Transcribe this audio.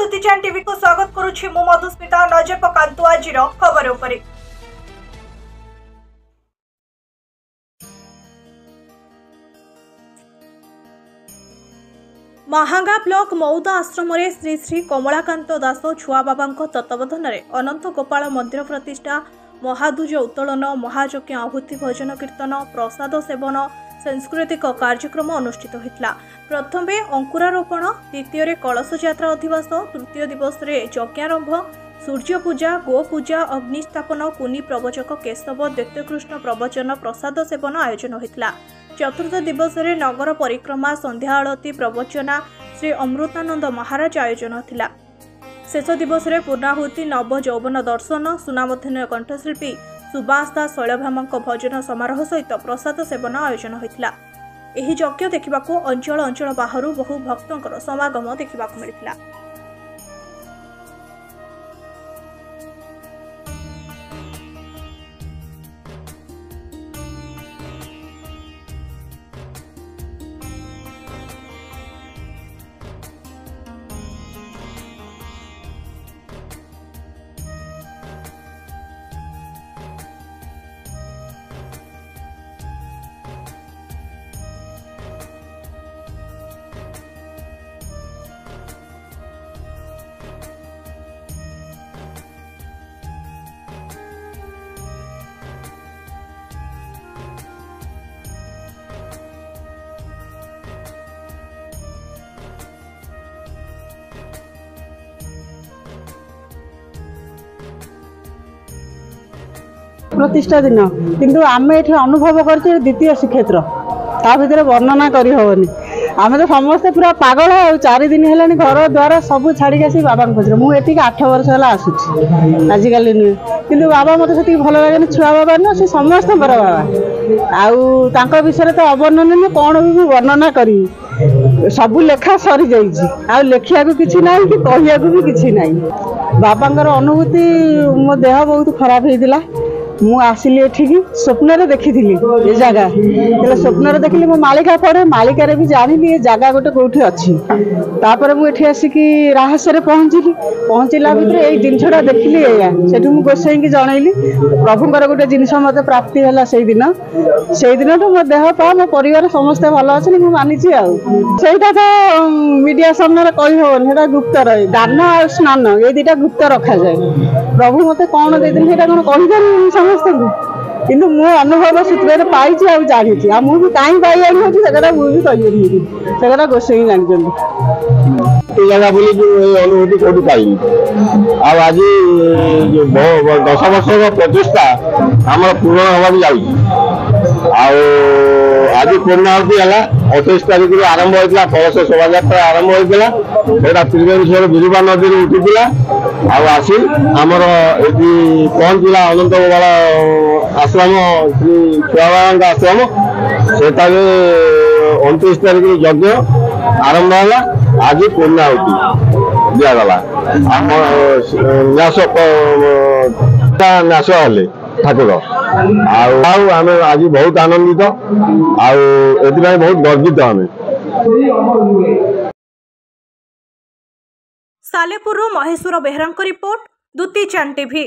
दुतीचान TV को स्वागत करुछि मु मधुस्मिता। नजर पकांतु आजिर खबर उपरे। महांगा ब्लॉक मौदा आश्रम रे श्री श्री कमलाकांत दास छुआ बाबा तत्वावधान अनंत गोपाल मंदिर प्रतिष्ठा, महादुज उत्तोलन, महायज्ञ आहुति, भजन कीर्तन, प्रसाद सेवन, सांस्कृतिक कार्यक्रम अनुष्ठित होता। प्रथम अंकुरारोपण, द्वितीय कलश यात्रा अधिवास, तृतीय दिवस रे यज्ञारंभ, सूर्य पूजा, गो पूजा, अग्निस्थापन, कुनी प्रवचक केशव दैत्यकृष्ण प्रवचन, प्रसाद सेवन आयोजन होता। चतुर्थ दिवस रे नगर परिक्रमा, संध्या आरती, प्रवचना श्री अमृतानंद महाराज आयोजन होता। शेष दिवस रे पूर्णाहुति, नव यौवन दर्शन, सुनामधन्य कंठशिल्पी सुभाष दास शैलभामा भजन समारोह सहित प्रसाद सेवन आयोजन होता। यह यज्ञ देखा अंचल अंचल बाहर बहु भक्तों समागम देखा मिलता। प्रतिष्ठा दिन किंतु आम ये अनुभव कर द्वितीय श्रीक्षेत्र ता भर वर्णना करहबनी। आम तो समस्ते पूरा पागल आ 4 दिन है घर द्वार सब छाड़ी आसी बाबा खोज मुझे 8 वर्ष है आसूची आजिकल नुहे कि बाबा मत से भल लगे छुआ बाबा नुह से समस्त बाबा आउ विषय तो अवर्णन कौन भी वर्णना करी सब लेखा सरी जा लेखिया कि ना कि कहया भी कि ना। बाबा अनुभूति मो देह बहुत खराब होता। मु आसिली एठिकी स्वप्न देखी ये जगह स्वप्न देखिली मो मालिका पड़े मालिका भी जानी ये जगह गोटे कौटी अच्छी। तापर मुझे आसिकी राहस पहुँचला भितर यही जिनसा देखिली से गोसाई की जनइली प्रभुंर गोटे जिनस मत प्राप्ति है से दिन मो देह पा मो परिवार समस्ते भल अच्छे मुझे मानी आईटा तो मीडिया सामने कही हेन गुप्त रहे दान आ स्नान ये 2टा गुप्त रखा जाए। प्रभु मत कौन देते कौन कहीपर समस्त कि मो अनुभव सूत्र पाई जानी मुझे कहीं पाई जानी मुझे कही गोसाई जानी जगह बोली अनुभूति कौटी पाई आज 10 वर्ष प्रतिष्ठा आम पूर्ण हवाक जाऊँ। आज पूर्णाहुति है 28 तारीख आरंभ होता कलश शोभा यात्रा आरंभ होता त्रिवेणीश्वर बिरुवा नदी उठीला आसी आमर ये पहुँचला अनंत गोपाल आश्रम श्री छुआ बाबा आश्रम से 29 तारीख यज्ञ आरंभ है। आज पूर्णाहुति दिगला न्यास हेले ठाकुर आम आज बहुत आनंदित आए बहुत गर्वित आम। सालेपुर महेश्वर बेहरा रिपोर्ट, दुतीचान टीवी।